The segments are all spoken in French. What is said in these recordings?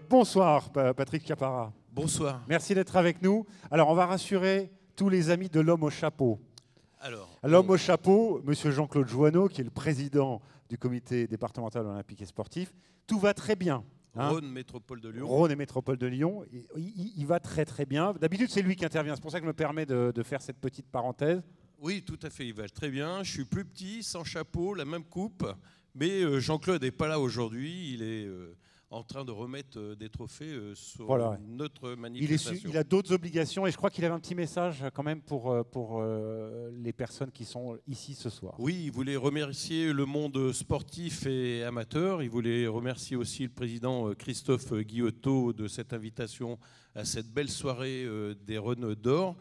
Bonsoir, Patrick Capara. Bonsoir. Merci d'être avec nous. Alors, on va rassurer tous les amis de l'homme au chapeau. L'homme au chapeau, monsieur Jean-Claude Joanneau, qui est le président du comité départemental olympique et sportif. Tout va très bien. Hein. Rhône, métropole de Lyon. Rhône et métropole de Lyon. Il va très très bien. D'habitude, c'est lui qui intervient. C'est pour ça que je me permets de faire cette petite parenthèse. Oui, tout à fait. Il va très bien. Je suis plus petit, sans chapeau, la même coupe. Mais Jean-Claude n'est pas là aujourd'hui. Il est en train de remettre des trophées sur notre manifestation. Il a d'autres obligations et je crois qu'il avait un petit message quand même pour les personnes qui sont ici ce soir. Oui, il voulait remercier le monde sportif et amateur. Il voulait remercier aussi le président Christophe Guillotot de cette invitation à cette belle soirée des Rhônes d'Or,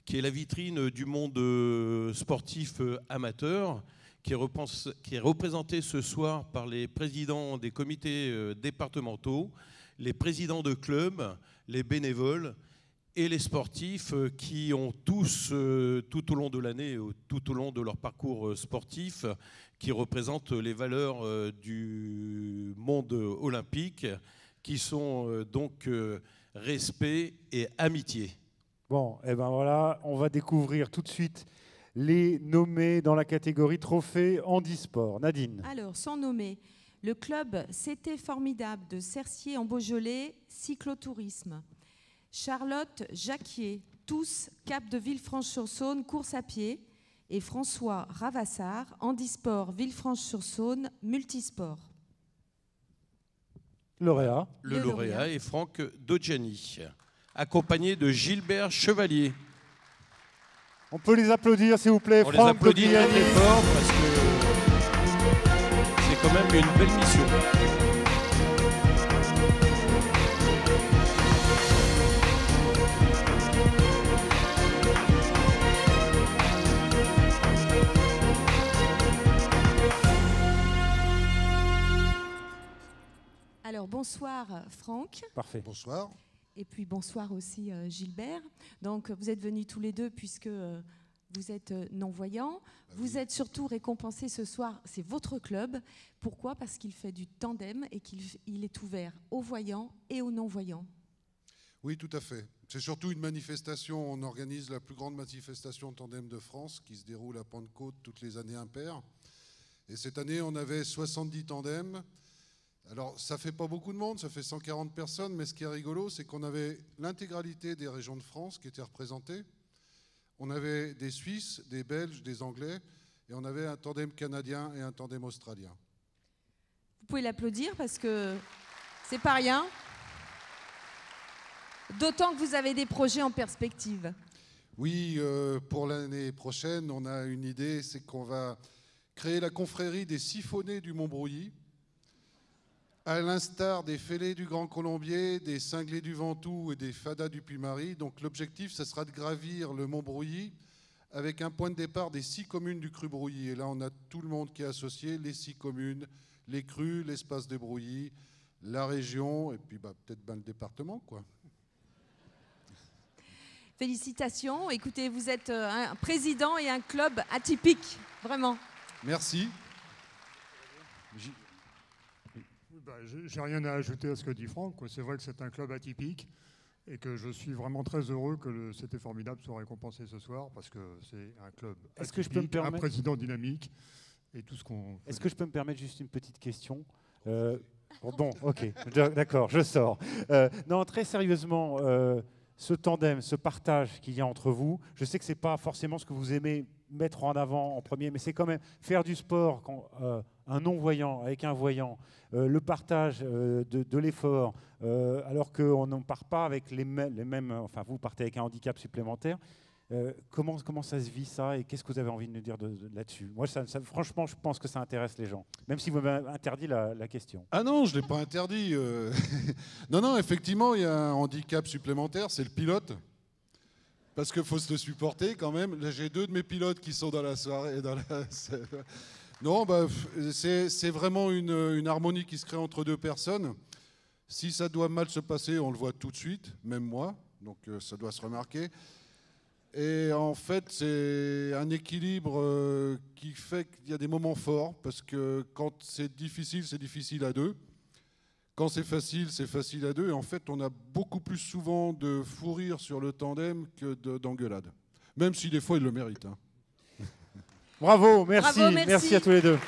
qui est la vitrine du monde sportif amateur, qui est représenté ce soir par les présidents des comités départementaux, les présidents de clubs, les bénévoles et les sportifs qui ont tous, tout au long de l'année, tout au long de leur parcours sportif, qui représentent les valeurs du monde olympique, qui sont donc respect et amitié. Bon, et ben voilà, on va découvrir tout de suite les nommés dans la catégorie trophée handisport. Nadine. Alors, sans nommer, le club C'était Formidable de Cercier en Beaujolais, cyclotourisme. Charlotte Jacquier, tous Cap de Villefranche-sur-Saône, course à pied. Et François Ravassard, handisport Villefranche-sur-Saône, multisport. Lauréat. Le lauréat est Franck Doggiani, accompagné de Gilbert Chevalier. On peut les applaudir, s'il vous plaît. On les applaudit très très fort parce que c'est quand même une belle mission. Alors, bonsoir Franck. Parfait. Bonsoir. Et puis bonsoir aussi Gilbert. Donc vous êtes venus tous les deux puisque vous êtes non-voyants. Vous êtes surtout récompensés ce soir, c'est votre club. Pourquoi ? Parce qu'il fait du tandem et qu'il est ouvert aux voyants et aux non-voyants. Oui, tout à fait. C'est surtout une manifestation. On organise la plus grande manifestation tandem de France qui se déroule à Pentecôte toutes les années impaires. Et cette année, on avait 70 tandems. Alors, ça ne fait pas beaucoup de monde, ça fait 140 personnes, mais ce qui est rigolo, c'est qu'on avait l'intégralité des régions de France qui étaient représentées. On avait des Suisses, des Belges, des Anglais, et on avait un tandem canadien et un tandem australien. Vous pouvez l'applaudir parce que c'est pas rien. D'autant que vous avez des projets en perspective. Oui, pour l'année prochaine, on a une idée, c'est qu'on va créer la confrérie des siphonnés du Montbrouilly. À l'instar des fêlés du Grand Colombier, des cinglés du Ventoux et des fadas du Puy-Marie. Donc l'objectif, ce sera de gravir le Mont-Brouilly avec un point de départ des 6 communes du Cru Brouilly. Et là, on a tout le monde qui est associé, les 6 communes, les crus, l'espace de Brouilly, la région et puis peut-être le département, quoi. Félicitations. Écoutez, vous êtes un président et un club atypique, vraiment. Merci. J'ai rien à ajouter à ce que dit Franck. C'est vrai que c'est un club atypique et que je suis vraiment très heureux que C'était Formidable soit récompensé ce soir parce que c'est un club atypique, un président dynamique et tout ce qu'on... Est-ce que je peux me permettre juste une petite question ? Bon, ok, d'accord, je sors. Non, très sérieusement, ce tandem, ce partage qu'il y a entre vous, je sais que ce n'est pas forcément ce que vous aimez mettre en avant en premier, mais c'est quand même faire du sport quand un non-voyant avec un voyant, le partage de l'effort, alors qu'on n'en part pas avec les mêmes, enfin vous partez avec un handicap supplémentaire. Comment ça se vit ça et qu'est-ce que vous avez envie de nous dire là-dessus ? Moi, franchement, je pense que ça intéresse les gens, même si vous m'avez interdit la question. Ah non, je ne l'ai pas interdit. Non, effectivement, il y a un handicap supplémentaire, c'est le pilote. Parce qu'il faut se le supporter quand même. Là, j'ai 2 de mes pilotes qui sont dans la soirée. Non, c'est vraiment une harmonie qui se crée entre 2 personnes. Si ça doit mal se passer, on le voit tout de suite, même moi. Donc ça doit se remarquer. Et en fait, c'est un équilibre qui fait qu'il y a des moments forts. Parce que quand c'est difficile à 2. Quand c'est facile à deux. Et en fait, on a beaucoup plus souvent de fou rire sur le tandem que d'engueulade. Même si des fois, il le mérite. Hein. Bravo, merci. Bravo, merci. Merci à tous les deux.